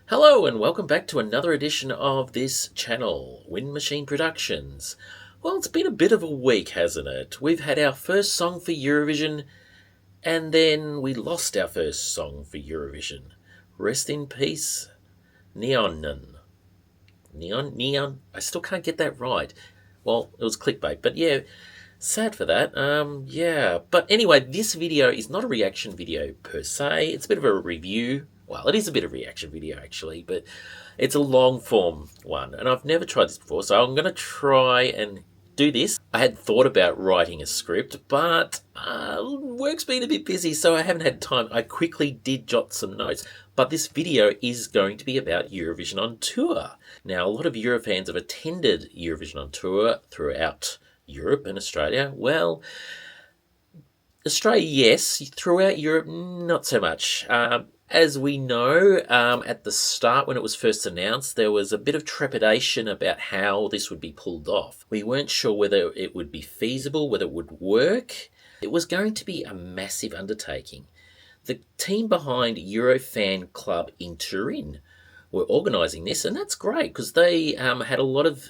Hello and welcome back to another edition of this channel, Wind Machine Productions. Well, it's been a bit of a week, hasn't it? We've had our first song for Eurovision, and then we lost our first song for Eurovision. Rest in peace, Neon. Neon? I still can't get that right. Well, it was clickbait, but yeah, sad for that. Yeah. But anyway, this video is not a reaction video per se. It's a bit of a review. Well, it is a bit of a reaction video actually, but it's a long form one, and I've never tried this before, so I'm going to try and do this. I had thought about writing a script, but work's been a bit busy, so I haven't had time. I quickly did jot some notes, but this video is going to be about Eurovision on Tour. Now, a lot of Eurofans have attended Eurovision on Tour throughout Europe and Australia. Well, Australia, yes. Throughout Europe, not so much. As we know, at the start when it was first announced, there was a bit of trepidation about how this would be pulled off. We weren't sure whether it would be feasible, whether it would work. It was going to be a massive undertaking. The team behind Eurofan Club in Turin were organising this, and that's great because they had a lot of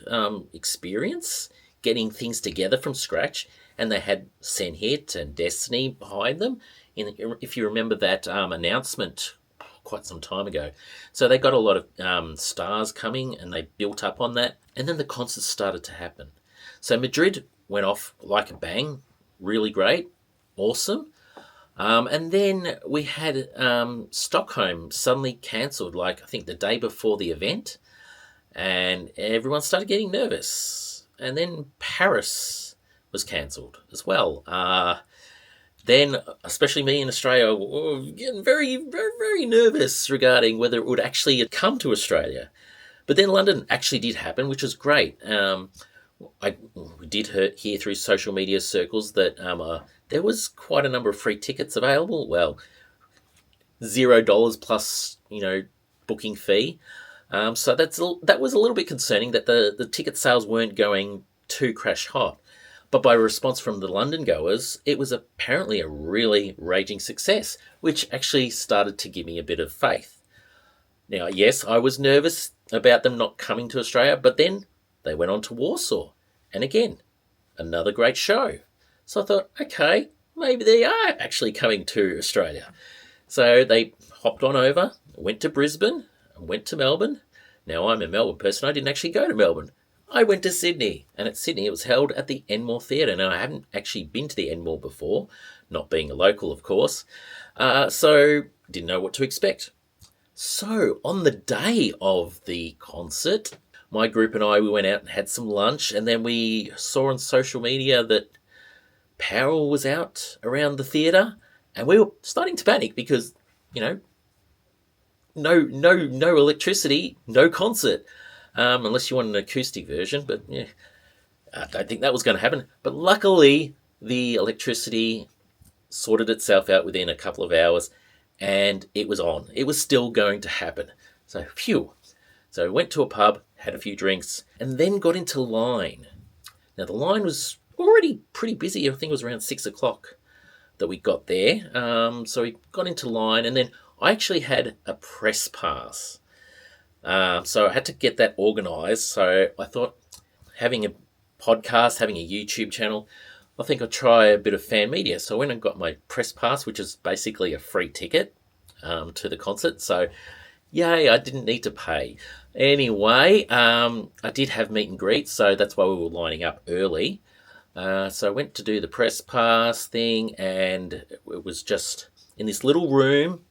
experience getting things together from scratch, and they had Senhit and Destiny behind them. If you remember that announcement quite some time ago. So they got a lot of stars coming, and they built up on that, and then the concerts started to happen. So Madrid went off like a bang, really great, awesome. And then we had Stockholm suddenly cancelled, like I think the day before the event, and everyone started getting nervous. And then Paris was cancelled as well. Then, especially me in Australia, were getting very, very, very nervous regarding whether it would actually come to Australia. But then London actually did happen, which was great. We did hear through social media circles that there was quite a number of free tickets available. Well, $0 plus, booking fee. So that was a little bit concerning that the ticket sales weren't going too crash hot. But by response from the London goers, it was apparently a really raging success, which actually started to give me a bit of faith. Now, yes, I was nervous about them not coming to Australia, but then they went on to Warsaw. And again, another great show. So I thought, okay, maybe they are actually coming to Australia. So they hopped on over, went to Brisbane, and went to Melbourne. Now, I'm a Melbourne person. I didn't actually go to Melbourne. I went to Sydney, and at Sydney it was held at the Enmore Theatre. Now, I haven't actually been to the Enmore before, not being a local, of course, so didn't know what to expect. So, on the day of the concert, my group and we went out and had some lunch, and then we saw on social media that power was out around the theatre, and we were starting to panic because, no electricity, no concert. Unless you want an acoustic version, but yeah, I don't think that was going to happen. But luckily, the electricity sorted itself out within a couple of hours, and it was on. It was still going to happen. So, phew. So, I went to a pub, had a few drinks, and then got into line. Now, the line was already pretty busy. I think it was around 6 o'clock that we got there. So, we got into line, and then I actually had a press pass. So I had to get that organised. So I thought, having a podcast, having a YouTube channel, I think I'll try a bit of fan media. So I went and got my press pass, which is basically a free ticket to the concert. So, yay, I didn't need to pay. Anyway, I did have meet and greet, so that's why we were lining up early. So I went to do the press pass thing, and it was just in this little room.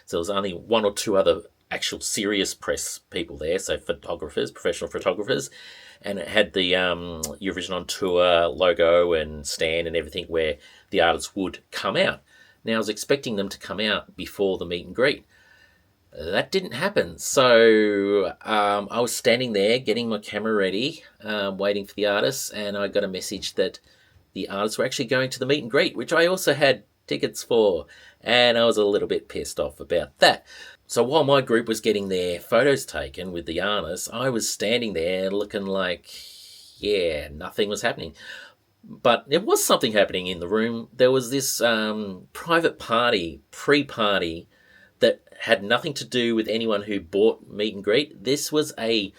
So there was only one or two other actual serious press people there, so photographers, professional photographers, and it had the Eurovision on Tour logo and stand and everything where the artists would come out. Now, I was expecting them to come out before the meet and greet. That didn't happen, so I was standing there getting my camera ready, waiting for the artists, and I got a message that the artists were actually going to the meet and greet, which I also had tickets for, and I was a little bit pissed off about that. So while my group was getting their photos taken with the artists, I was standing there looking like, yeah, nothing was happening. But there was something happening in the room. There was this private party, pre-party, that had nothing to do with anyone who bought meet and greet. This was a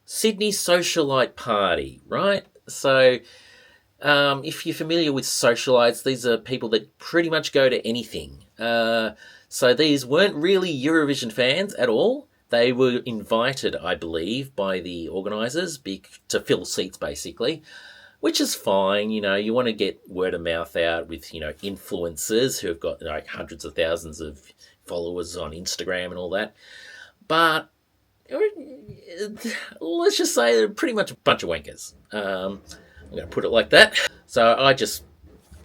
Sydney socialite party, right? So if you're familiar with socialites, these are people that pretty much go to anything. So these weren't really Eurovision fans at all. They were invited, I believe, by the organisers to fill seats, basically, which is fine. You know, you want to get word of mouth out with, influencers who have got hundreds of thousands of followers on Instagram and all that. But let's just say they're pretty much a bunch of wankers. I'm going to put it like that. So I just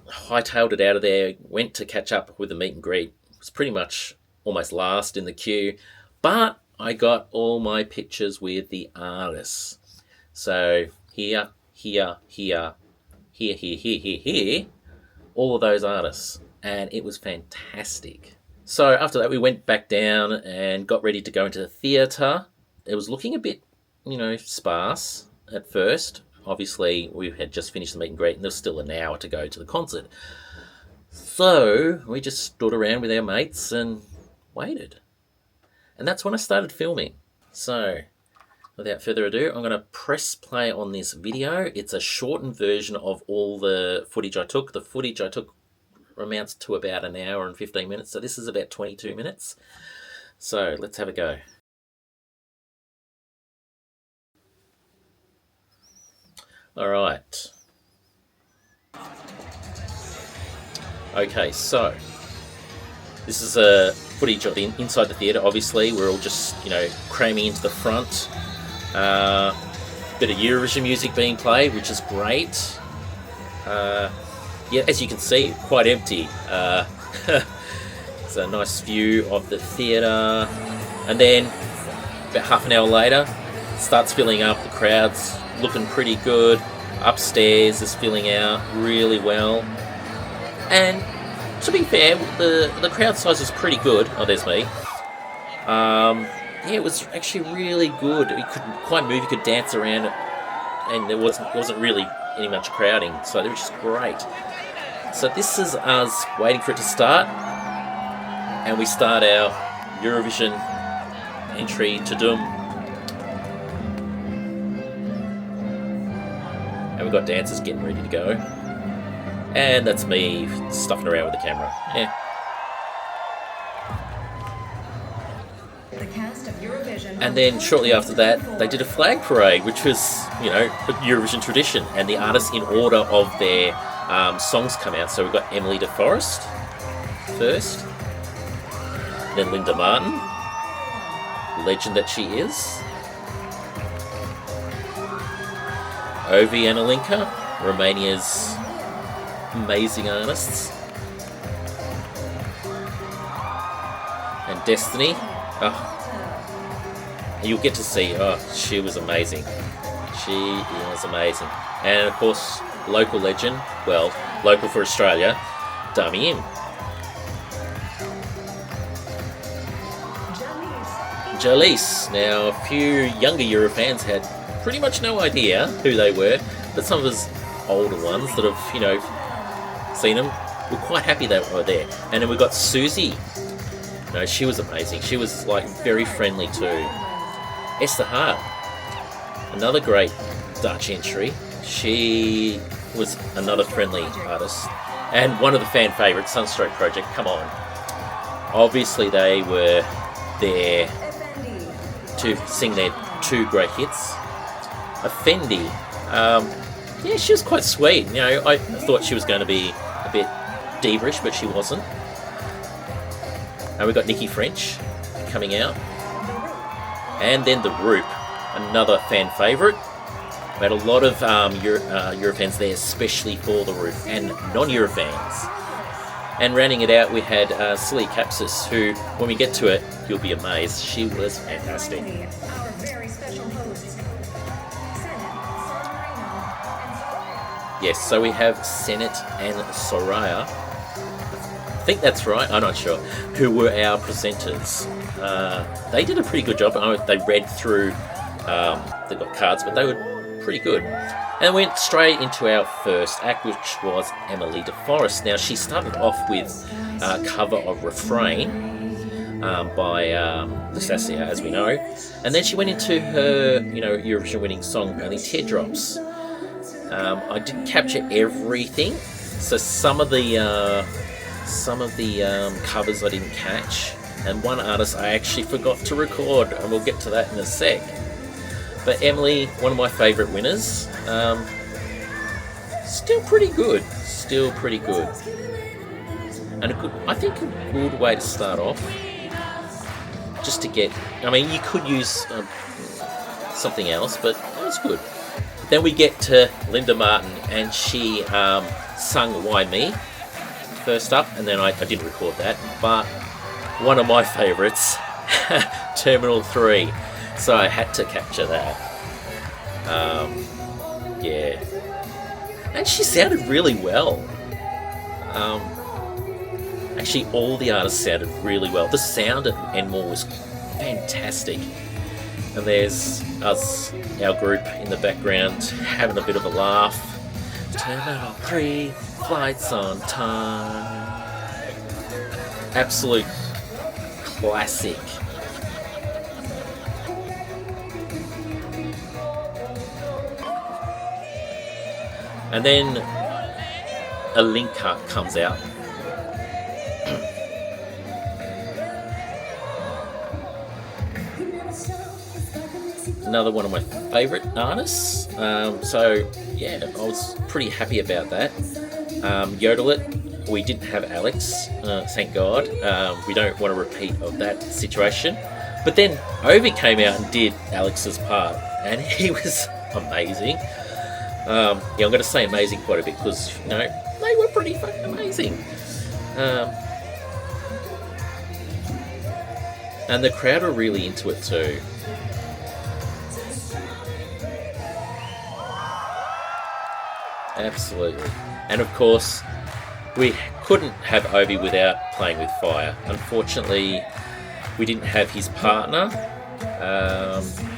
hightailed it out of there, went to catch up with the meet and greet. It was pretty much almost last in the queue, but I got all my pictures with the artists. So here, all of those artists, and it was fantastic. So after that, we went back down and got ready to go into the theatre. It was looking a bit, sparse at first. Obviously, we had just finished the meet and greet, and there was still an hour to go to the concert. So we just stood around with our mates and waited. And that's when I started filming. So without further ado, I'm going to press play on this video. It's a shortened version of all the footage I took. The footage I took amounts to about an hour and 15 minutes. So this is about 22 minutes. So let's have a go. All right. Okay, so this is a footage of inside the theatre. Obviously, we're all just, cramming into the front. Bit of Eurovision music being played, which is great. Yeah, as you can see, quite empty. It's a nice view of the theatre. And then, about half an hour later, it starts filling up. The crowd's looking pretty good. Upstairs is filling out really well. And to be fair, the crowd size was pretty good. Oh, there's me. Yeah, it was actually really good. You could quite move, you could dance around it, and there wasn't really any much crowding, so it was just great. So this is us waiting for it to start, and we start our Eurovision entry to Doom. And we've got dancers getting ready to go. And that's me stuffing around with the camera. Yeah. And then shortly after that, they did a flag parade, which was, a Eurovision tradition. And the artists in order of their songs come out. So we've got Emily de Forest first. Then Linda Martin, legend that she is. Ovi and Alinka, Romania's amazing artists. And Destiny. You'll get to see, she was amazing. She was amazing. And of course, local legend, local for Australia, Damien. Jalise. Now, a few younger Eurofans had pretty much no idea who they were, but some of us older ones that have, seen them, were quite happy they were there. And then we got Susie. She was amazing. She was very friendly too. Esther Hart, another great Dutch entry. She was another friendly artist. And one of the fan favourites, Sunstroke Project, come on. Obviously they were there to sing their two great hits. Effendi, yeah, she was quite sweet. I thought she was going to be a bit diva-ish, but she wasn't. And we got Nikki French coming out. And then The Roop, another fan favourite. We had a lot of Eurofans there, especially for The Roop, and non-Eurofans. And rounding it out, we had Silly Capsis, who, when we get to it, you'll be amazed. She was fantastic. Yes, so we have Senate and Soraya. I think that's right, I'm not sure, who were our presenters. They did a pretty good job. They read through, they've got cards, but they were pretty good. And went straight into our first act, which was Emily DeForest. Now, she started off with a cover of Refrain by Sassia, as we know. And then she went into her, Eurovision winning song, Only Teardrops. I didn't capture everything, so some of the covers I didn't catch, and one artist I actually forgot to record, and we'll get to that in a sec. But Emily, one of my favourite winners, still pretty good, and I think a good way to start off, just to get. I mean, you could use something else, but it was good. Then we get to Linda Martin, and she sung Why Me first up, and then I didn't record that, but one of my favourites, Terminal 3, so I had to capture that. Yeah. And she sounded really well. Actually, all the artists sounded really well. The sound at Enmore was fantastic. And there's us, our group, in the background, having a bit of a laugh. Terminal 3, flights on time. Absolute classic. And then a link cut comes out. Another one of my favourite artists. So yeah, I was pretty happy about that. Yodel It. We didn't have Alex, thank God. We don't want a repeat of that situation. But then Ovi came out and did Alex's part, and he was amazing. I'm going to say amazing quite a bit because they were pretty fucking amazing. And the crowd were really into it too. Absolutely. And of course, we couldn't have Ovi without Playing with Fire. Unfortunately, we didn't have his partner.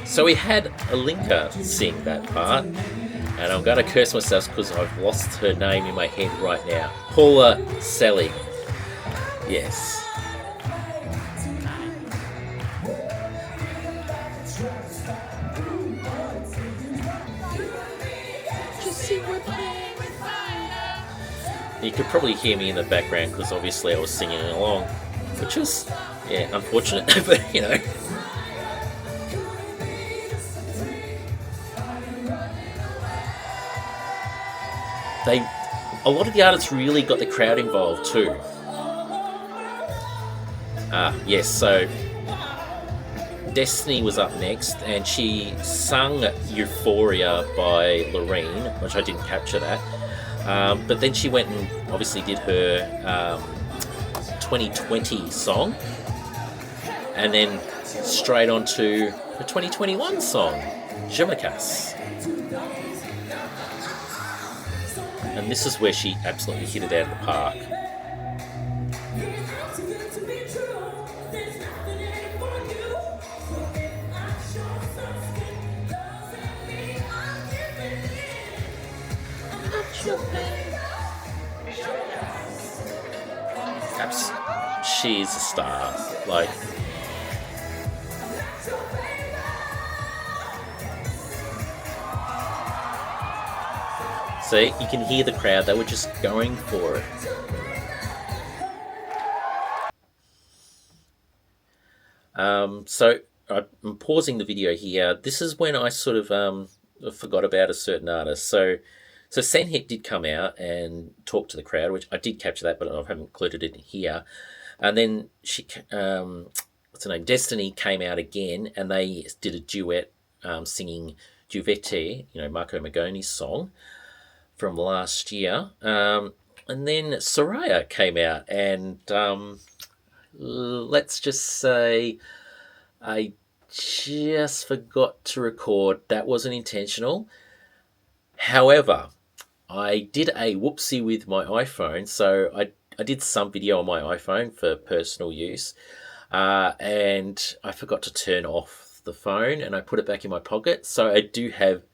So we had Alinka sing that part. And I'm going to curse myself because I've lost her name in my head right now. Paula Selly. Yes. You could probably hear me in the background because obviously I was singing along, which was, unfortunate, but a lot of the artists really got the crowd involved too. Yes, so Destiny was up next, and she sung Euphoria by Loreen, which I didn't capture that. But then she went and obviously did her 2020 song, and then straight on to her 2021 song, Je me casse. And this is where she absolutely hit it out of the park. She's a star. Like, see, you can hear the crowd. They were just going for it. So I'm pausing the video here. This is when I sort of forgot about a certain artist. So Sandhit did come out and talk to the crowd, which I did capture that, but I haven't included it in here. And then she, what's her name? Destiny came out again, and they did a duet singing Duvetti, Marco Magoni's song from last year. And then Soraya came out, and let's just say I just forgot to record. That wasn't intentional. However, I did a whoopsie with my iPhone, so I did some video on my iPhone for personal use, and I forgot to turn off the phone, and I put it back in my pocket. So I do have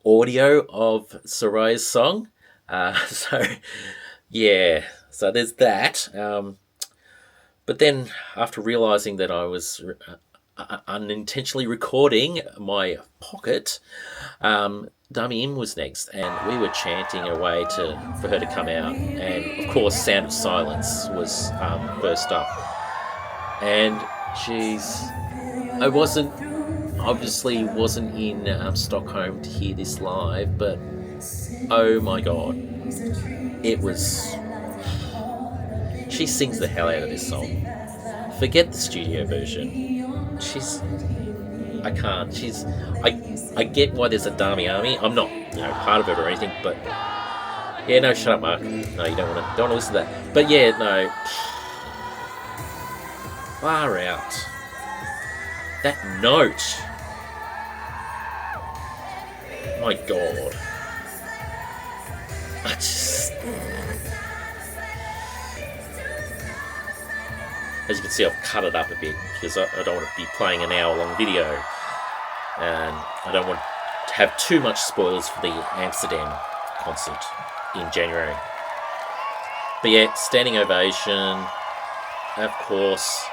audio of Soraya's song. So, yeah, so there's that. But then, after realizing that I was unintentionally recording my pocket, Dami Im was next, and we were chanting away for her to come out. And of course, Sound of Silence was first up. And I obviously wasn't in Stockholm to hear this live, but oh my god, it was. She sings the hell out of this song. Forget the studio version. I can't. I get why there's a Dami army. I'm not, part of it or anything, but yeah, no, shut up, Mark. No, you don't want to listen to that. But yeah, no, far out. That note, my god, I just. As you can see, I've cut it up a bit because I don't want to be playing an hour-long video, and I don't want to have too much spoilers for the Amsterdam concert in January. But yeah, standing ovation, of course.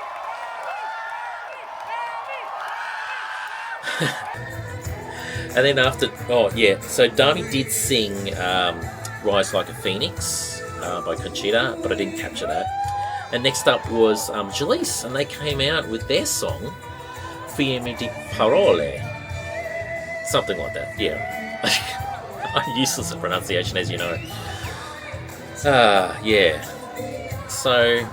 And then after, so Dami did sing Rise Like a Phoenix by Conchita, but I didn't capture that. And next up was Jalise, and they came out with their song, Fiemme di Parole. Something like that, yeah. I'm useless at pronunciation, as you know. Yeah. So,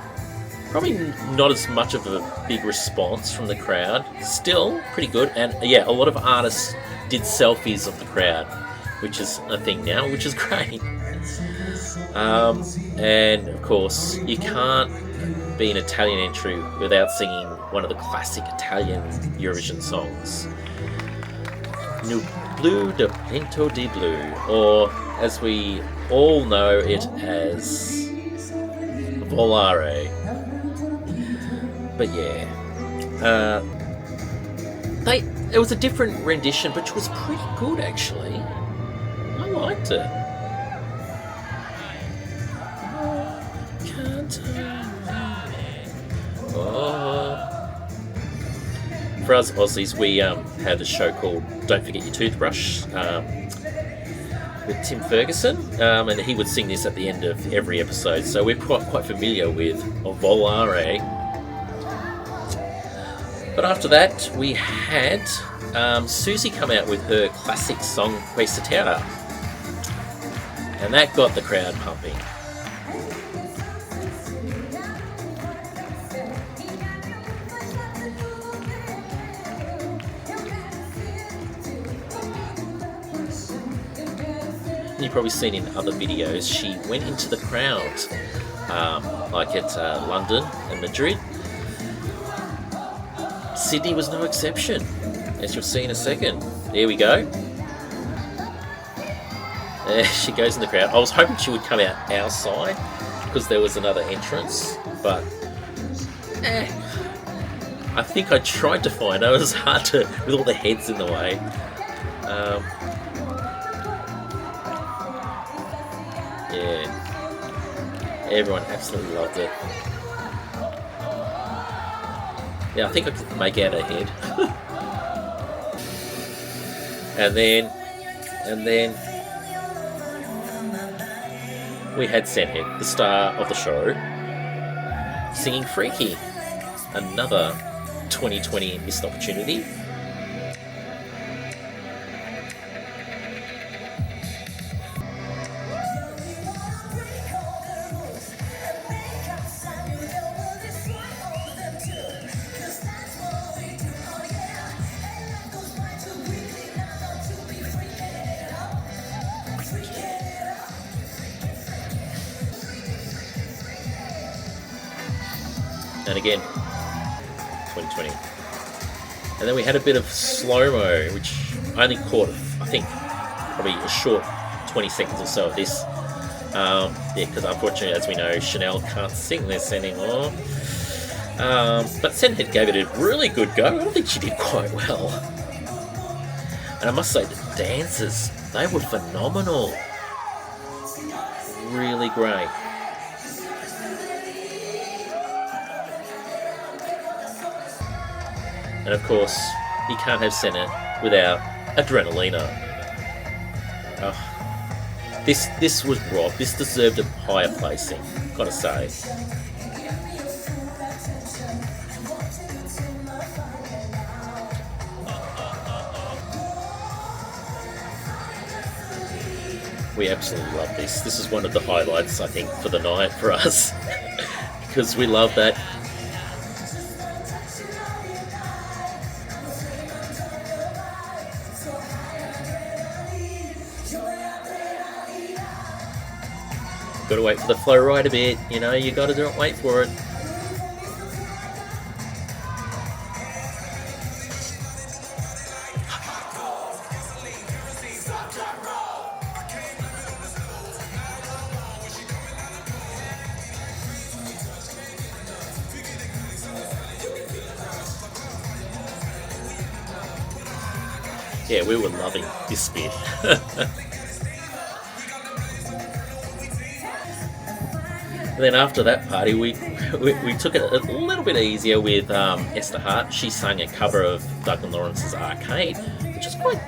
probably not as much of a big response from the crowd. Still pretty good, and yeah, a lot of artists did selfies of the crowd, which is a thing now, which is great. And of course, you can't be an Italian entry without singing one of the classic Italian Eurovision songs, Nel blu del vento di blu, or as we all know it as Volare. But yeah, it was a different rendition, but it was pretty good actually. I liked it. For us Aussies, we had a show called Don't Forget Your Toothbrush with Tim Ferguson, and he would sing this at the end of every episode, so we're quite familiar with Volare. But after that, we had Susie come out with her classic song Questa Terra, and that got the crowd pumping. You've probably seen in other videos, she went into the crowd, like at London and Madrid. Sydney was no exception, as you'll see in a second. There we go. There she goes in the crowd. I was hoping she would come out our side because there was another entrance, but I think I tried to find her. It was hard to, with all the heads in the way. Yeah, everyone absolutely loved it. Yeah, I think I could make out her head. and then we had Senhead, the star of the show, singing Freaky, another 2020 missed opportunity. And again, 2020. And then we had a bit of slow-mo, which I only caught, I think, probably a short 20 seconds or so of this. Because unfortunately, as we know, Chanel can't sing this anymore. But Senhead gave it a really good go. I think she did quite well. And I must say, the dancers They were phenomenal. Really great. And of course, you can't have Senna without Adrenalina. Oh, this was robbed. This deserved a higher placing, gotta say. We absolutely love this. This is one of the highlights, I think, for the night for us. Because we love that. Got to wait for the flow right a bit, you know, you got to wait for it. Yeah, we were loving this bit. Then after that party, we took it a little bit easier with Esther Hart. She sang a cover of Doug and Lawrence's Arcade, which is quite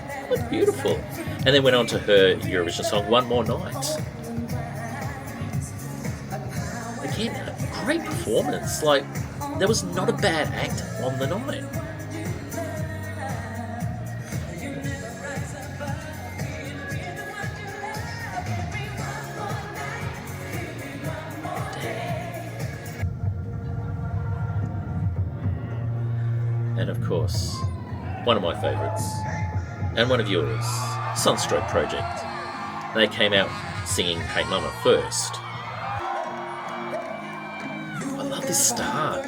beautiful. And then went on to her Eurovision song, One More Night. Again, great performance. Like, there was not a bad act on the night. And of course, one of my favourites, and one of yours, Sunstroke Project. They came out singing Hey Mama first. I love this start.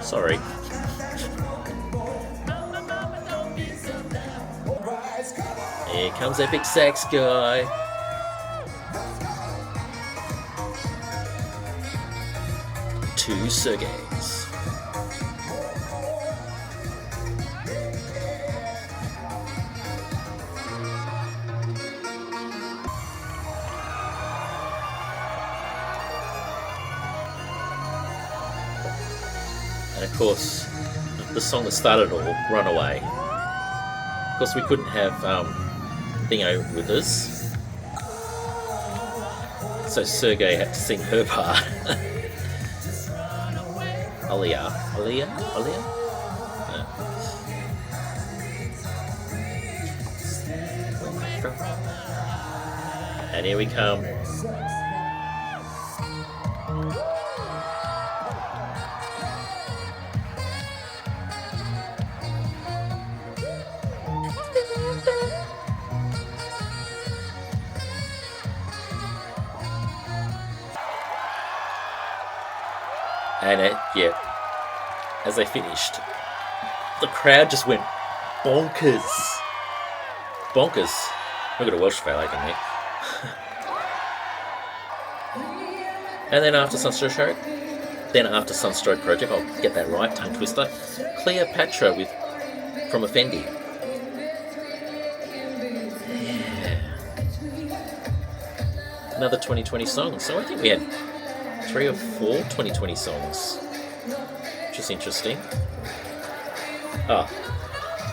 Sorry. Here comes Epic Sax Guy. Two Sergeys. And of course, the song that started it all, Runaway. Of course, we couldn't have Thingo with us, so Sergey had to sing her part. Alia. And here we come. And as they finished, the crowd just went bonkers. Bonkers. We've got a Welsh fella in there. And then after Sunstroke Project, I'll get that right, tongue twister, Cleopatra from Effendi. Yeah. Another 2020 song. So I think we had 3 or 4 2020 songs, which is interesting. Oh,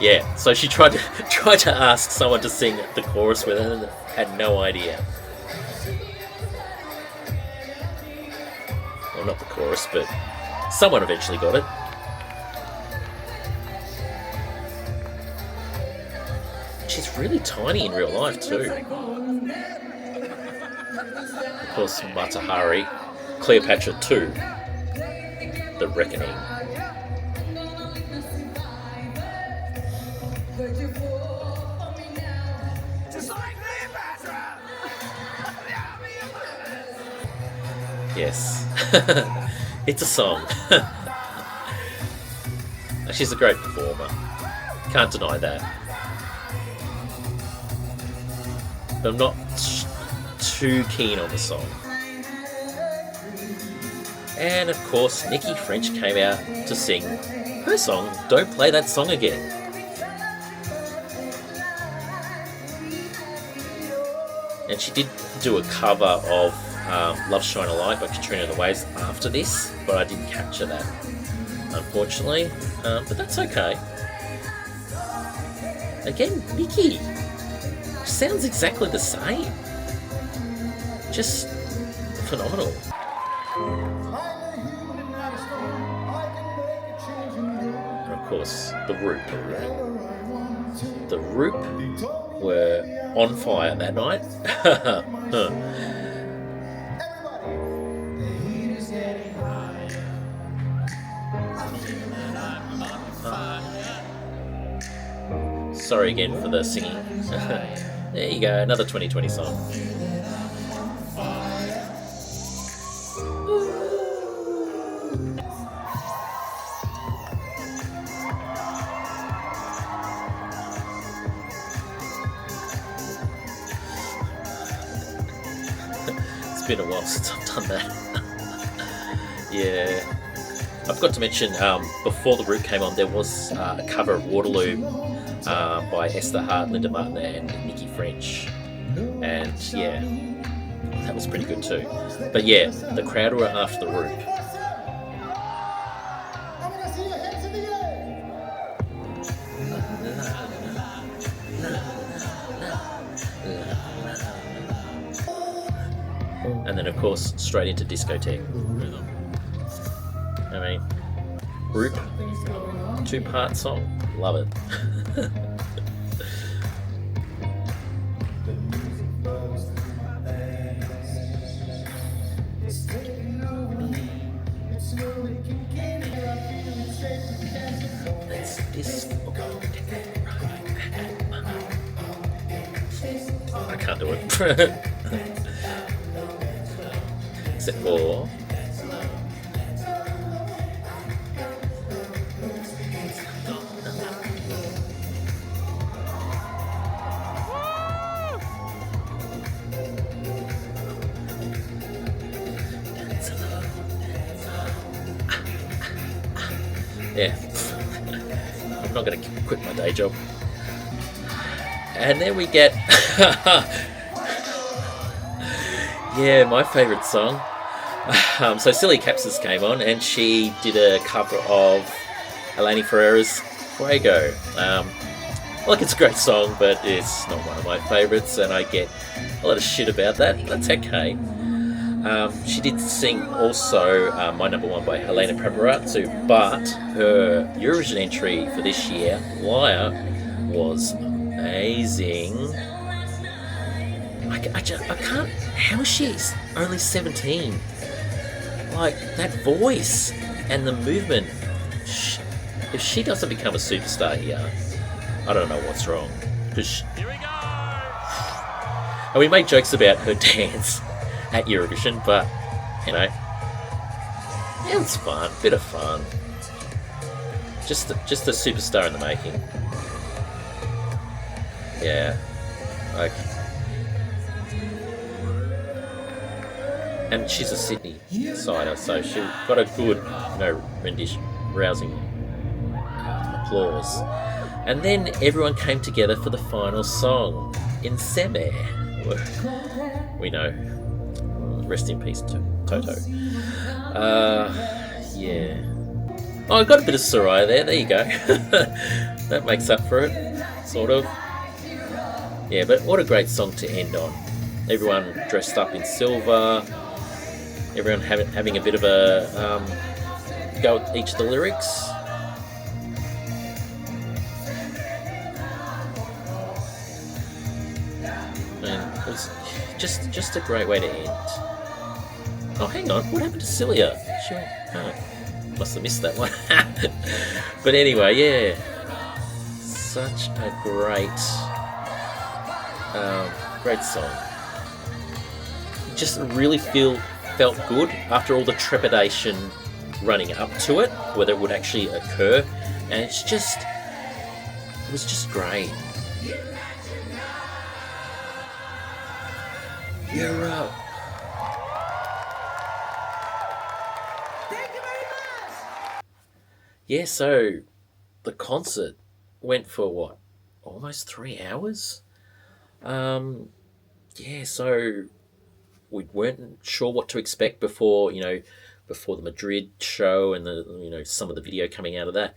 yeah. So she tried to ask someone to sing the chorus with her and had no idea. Well, not the chorus, but someone eventually got it. She's really tiny in real life too. Of course, Matahari. Cleopatra 2, The Reckoning. Yes, it's a song. She's a great performer. Can't deny that. I'm not too keen on the song. And of course, Nikki French came out to sing her song, Don't Play That Song Again. And she did do a cover of Love Shine a Light by Katrina and the Waves after this, but I didn't capture that, unfortunately. But that's okay. Again, Nikki sounds exactly the same. Just phenomenal. And of course, the Roop. The Roop were on fire that night. Sorry again for the singing. There you go, another 2020 song. It's been a while since I've done that. Yeah. I forgot to mention, before the Root came on, there was a cover of Waterloo by Esther Hart, Linda Martin and Nikki French. And yeah, that was pretty good too. But yeah, the crowd were after the Root. And then of course, straight into discotheque. I mean, Root, 2-part song, love it. I can't do it. Except for yeah, I'm not going to quit my day job. And then we get yeah, my favourite song. So Silly Capsis came on and she did a cover of Eleni Ferreira's Fuego. Like, it's a great song, but it's not one of my favourites, and I get a lot of shit about that. That's okay. She did sing also My Number One by Helena Paparazzo, but her Eurovision entry for this year, Liar, was amazing. I can't. How is she only 17? Like, that voice and the movement. If she doesn't become a superstar here, I don't know what's wrong. Here we go! And we made jokes about her dance at Eurovision, but, you know, it was fun, bit of fun. Just a superstar in the making. Yeah, like, and she's a Sydney sider, so she got a good, rendition, rousing applause. And then everyone came together for the final song, Insieme. We know. Rest in peace, Toto. Yeah. Oh, I got a bit of Soraya there. There you go. That makes up for it, sort of. Yeah, but what a great song to end on. Everyone dressed up in silver. Everyone having a bit of a go at each of the lyrics. And it was just a great way to end. Oh, hang on. What happened to Celia? Must have missed that one. But anyway, yeah. Such a great song. Just really felt good after all the trepidation running up to it, whether it would actually occur. And it was just great. Europe. Thank you very much. Yeah, so the concert went for what? Almost 3 hours? Um, yeah, so we weren't sure what to expect before the Madrid show and some of the video coming out of that.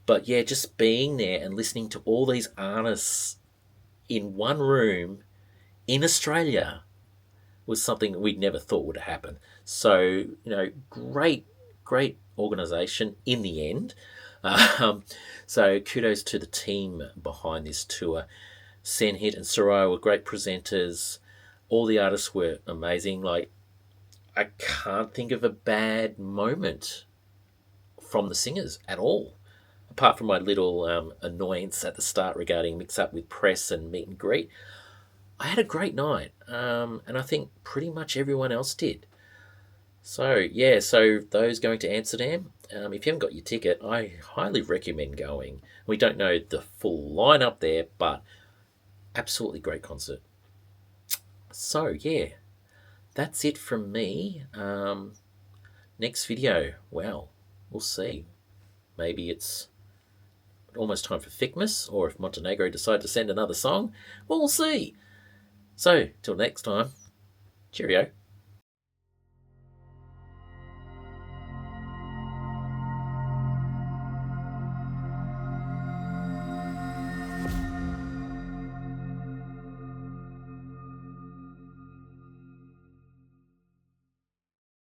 But yeah, just being there and listening to all these artists in one room in Australia was something we'd never thought would happen. So, great organisation in the end. Um, so kudos to the team behind this tour. Senhit and Soraya were great presenters. All the artists were amazing. Like, I can't think of a bad moment from the singers at all, apart from my little annoyance at the start regarding mix up with press and meet and greet. I had a great night, and I think pretty much everyone else did. So, yeah, so those going to Amsterdam, if you haven't got your ticket, I highly recommend going. We don't know the full lineup there, but absolutely great concert. So, yeah, that's it from me. Next video, well, we'll see. Maybe it's almost time for Thickmas, or if Montenegro decide to send another song, well, we'll see. So, till next time, cheerio.